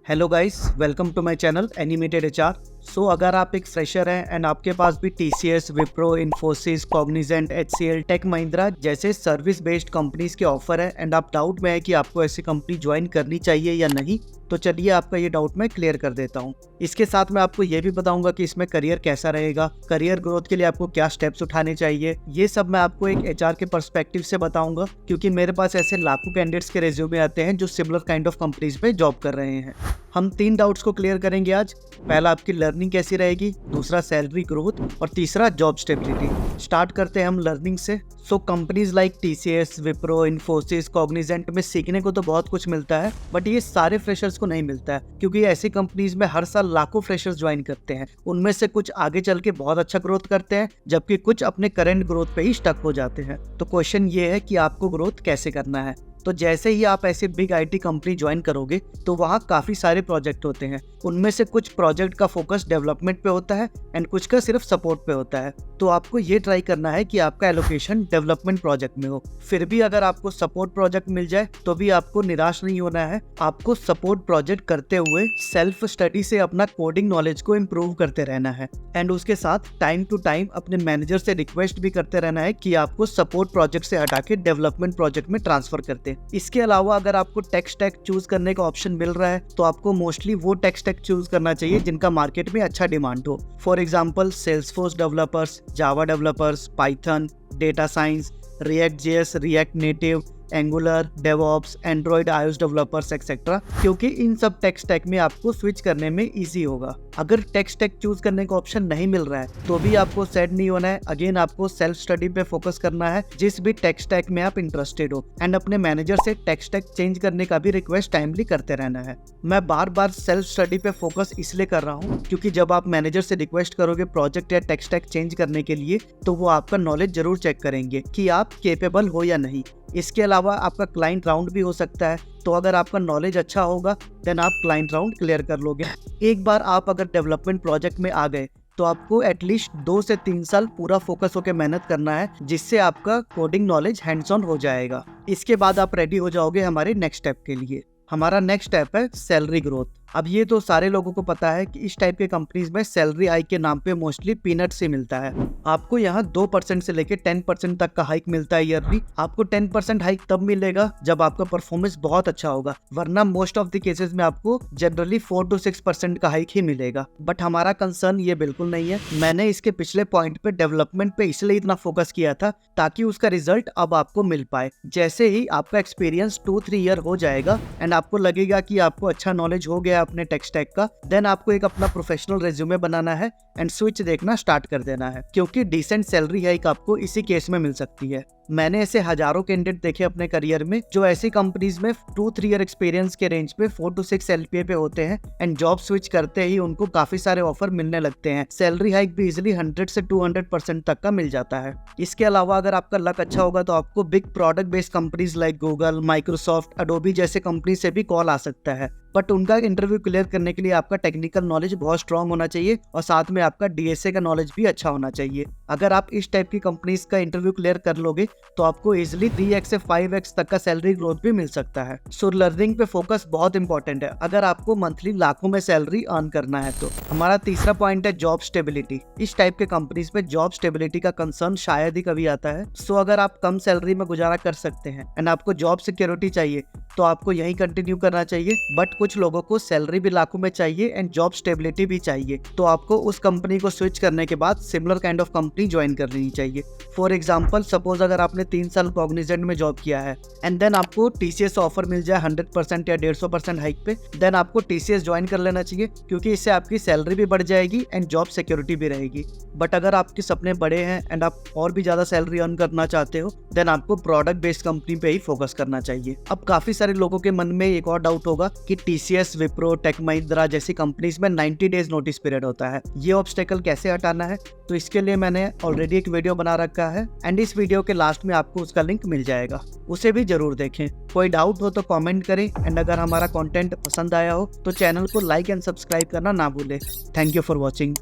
Hello guys, welcome to my channel animated HR. So अगर आप एक फ्रेशर हैं एंड आपके पास भी TCS, Wipro, Infosys, Cognizant, HCL, Tech Mahindra जैसे सर्विस बेस्ड कंपनीज के ऑफर है एंड आप डाउट में है कि आपको ऐसी कंपनी ज्वाइन करनी चाहिए या नहीं, तो चलिए आपका ये डाउट मैं क्लियर कर देता हूँ। इसके साथ मैं आपको ये भी बताऊंगा कि इसमें करियर कैसा रहेगा, करियर ग्रोथ के लिए आपको क्या स्टेप्स उठाने चाहिए। ये सब मैं आपको एक एचआर के पर्सपेक्टिव से बताऊंगा, क्योंकि मेरे पास ऐसे लाखों कैंडिडेट्स के रिज्यूमे आते हैं जो सिमिलर काइंड ऑफ कंपनीज में जॉब कर रहे हैं। हम 3 डाउट्स को क्लियर करेंगे आज। पहला, आपकी लर्निंग कैसी रहेगी, दूसरा सैलरी ग्रोथ और तीसरा जॉब स्टेबिलिटी। स्टार्ट करते हैं हम लर्निंग से। सो companies like TCS, Wipro, Infosys, Cognizant में सीखने को तो बहुत कुछ मिलता है, बट ये सारे फ्रेशर्स को नहीं मिलता है, क्योंकि ऐसी कंपनीज में हर साल लाखों फ्रेशर्स ज्वाइन करते हैं। उनमें से कुछ आगे चल के बहुत अच्छा ग्रोथ करते हैं, जबकि कुछ अपने करंट ग्रोथ पे ही स्टक हो जाते हैं। तो क्वेश्चन ये है कि आपको ग्रोथ कैसे करना है। तो जैसे ही आप ऐसे बिग आईटी कंपनी ज्वाइन करोगे तो वहाँ काफ़ी सारे प्रोजेक्ट होते हैं। उनमें से कुछ प्रोजेक्ट का फोकस डेवलपमेंट पे होता है एंड कुछ का सिर्फ सपोर्ट पे होता है। तो आपको ये ट्राई करना है कि आपका एलोकेशन डेवलपमेंट प्रोजेक्ट में हो। फिर भी अगर आपको सपोर्ट प्रोजेक्ट मिल जाए तो भी आपको निराश नहीं होना है। आपको सपोर्ट प्रोजेक्ट करते हुए सेल्फ स्टडी से अपना कोडिंग नॉलेज को इम्प्रूव करते रहना है एंड उसके साथ टाइम टू टाइम अपने मैनेजर से रिक्वेस्ट भी करते रहना है कि आपको सपोर्ट प्रोजेक्ट से हटा के डेवलपमेंट प्रोजेक्ट में ट्रांसफर करते। इसके अलावा अगर आपको टेक स्टैक चूज करने का ऑप्शन मिल रहा है तो आपको मोस्टली वो टेक स्टैक चूज करना चाहिए जिनका मार्केट में अच्छा डिमांड हो। For example Salesforce developers, Java developers, Python, data science, react JS, react native, angular, DevOps, Android, iOS developers etcetera, क्योंकि इन सब टेक स्टैक में आपको स्विच करने में इजी होगा। अगर टेक स्टैक चूज करने का ऑप्शन नहीं मिल रहा है तो भी आपको सैड नहीं होना है। अगेन आपको सेल्फ स्टडी पे फोकस करना है जिस भी टेक स्टैक में आप इंटरेस्टेड हो एंड अपने मैनेजर से टेक स्टैक चेंज करने का भी रिक्वेस्ट टाइमली करते रहना है। मैं बार बार सेल्फ स्टडी पे फोकस इसलिए कर रहा हूँ क्योंकि जब आप मैनेजर से रिक्वेस्ट करोगे प्रोजेक्ट या टेक स्टैक चेंज करने के लिए तो वो आपका नॉलेज जरूर चेक करेंगे कि आप केपेबल हो या नहीं। इसके अलावा आपका क्लाइंट राउंड भी हो सकता है, तो अगर आपका नॉलेज अच्छा होगा देन आप क्लाइंट राउंड क्लियर कर लोगे। एक बार आप अगर डेवलपमेंट प्रोजेक्ट में आ गए तो आपको एटलीस्ट 2 से 3 साल पूरा फोकस होकर मेहनत करना है, जिससे आपका कोडिंग नॉलेज हैंड्स ऑन हो जाएगा। इसके बाद आप रेडी हो जाओगे हमारे नेक्स्ट स्टेप के लिए। हमारा नेक्स्ट स्टेप है सैलरी ग्रोथ। अब ये तो सारे लोगों को पता है कि इस टाइप के कंपनीज में सैलरी हाइक के नाम पे मोस्टली पीनट से मिलता है। आपको यहाँ 2% से लेके 10% तक का हाइक मिलता है ईयरली। आपको 10% हाइक तब मिलेगा जब आपका परफॉर्मेंस बहुत अच्छा होगा, वरना मोस्ट ऑफ द केसेस में आपको जनरली 4 to 6% का हाइक ही मिलेगा। बट हमारा कंसर्न ये बिल्कुल नहीं है। मैंने इसके पिछले पॉइंट पे डेवलपमेंट पे इसलिए इतना फोकस किया था ताकि उसका रिजल्ट अब आपको मिल पाए। जैसे ही आपका एक्सपीरियंस 2-3 ईयर हो जाएगा एंड आपको लगेगा कि आपको अच्छा नॉलेज हो गया अपने टेक स्टैक का, देन आपको एक अपना प्रोफेशनल रेज्यूमे बनाना है एंड स्विच देखना स्टार्ट कर देना है, क्योंकि डिसेंट सैलरी हाइक आपको इसी केस में मिल सकती है। मैंने ऐसे हजारों कैंडिडेट देखे अपने करियर में जो ऐसी कंपनीज में 2-3 ईयर एक्सपीरियंस के रेंज पे 4 to 6 LPA पे होते हैं एंड जॉब स्विच करते ही उनको काफी सारे ऑफर मिलने लगते हैं। सैलरी हाइक भी इजिली 100 से 200% तक का मिल जाता है। इसके अलावा अगर आपका लक अच्छा होगा तो आपको big product based companies like Google, Microsoft, Adobe जैसे कंपनी से भी कॉल आ सकता है, बट उनका इंटरव्यू क्लियर करने के लिए आपका टेक्निकल नॉलेज बहुत स्ट्रांग होना चाहिए और साथ में आपका डीएसए का नॉलेज भी अच्छा होना चाहिए। अगर आप इस टाइप की कंपनीज का इंटरव्यू क्लियर कर लोगे तो आपको इजिली 3x से 5x तक का सैलरी ग्रोथ भी मिल सकता है। सो लर्निंग पे फोकस बहुत इंपॉर्टेंट है अगर आपको मंथली लाखों में सैलरी अर्न करना है तो। हमारा तीसरा पॉइंट है जॉब स्टेबिलिटी। इस टाइप के कंपनीज में जॉब स्टेबिलिटी का कंसर्न शायद ही कभी आता है। सो अगर आप कम सैलरी में गुजारा कर सकते हैं एंड आपको जॉब सिक्योरिटी चाहिए तो आपको यही कंटिन्यू करना चाहिए। बट कुछ लोगों को सैलरी भी लाखों में चाहिए एंड जॉब स्टेबिलिटी भी चाहिए, तो आपको उस कंपनी को स्विच करने के बाद similar kind of company join कर लेनी चाहिए। फॉर एग्जांपल, सपोज अगर आपने 3 साल कॉग्निजेंट में जॉब किया है एंड देन आपको टीसीएस ऑफर मिल जाए 100% या 150% हाइक पे, देन आपको टीसीएस ज्वाइन कर लेना चाहिए, क्योंकि इससे आपकी सैलरी भी बढ़ जाएगी एंड जॉब सिक्योरिटी भी रहेगी। बट अगर आपके सपने बड़े हैं एंड आप और भी ज्यादा सैलरी अर्न करना चाहते हो देन आपको प्रोडक्ट बेस्ड कंपनी पे ही फोकस करना चाहिए। अब काफी सारे लोगों के मन में एक और डाउट होगा कि टीसीएस, विप्रो, टेक महिंद्रा जैसी कंपनीज में 90 डेज नोटिस पीरियड होता है, ये ऑब्स्टेकल कैसे हटाना है? तो इसके लिए मैंने ऑलरेडी एक वीडियो बना रखा है एंड इस वीडियो के लास्ट में आपको उसका लिंक मिल जाएगा, उसे भी जरूर देखें। कोई डाउट हो तो कमेंट करें एंड अगर हमारा कंटेंट पसंद आया हो तो चैनल को लाइक एंड सब्सक्राइब करना ना भूलें। Thank you for watching.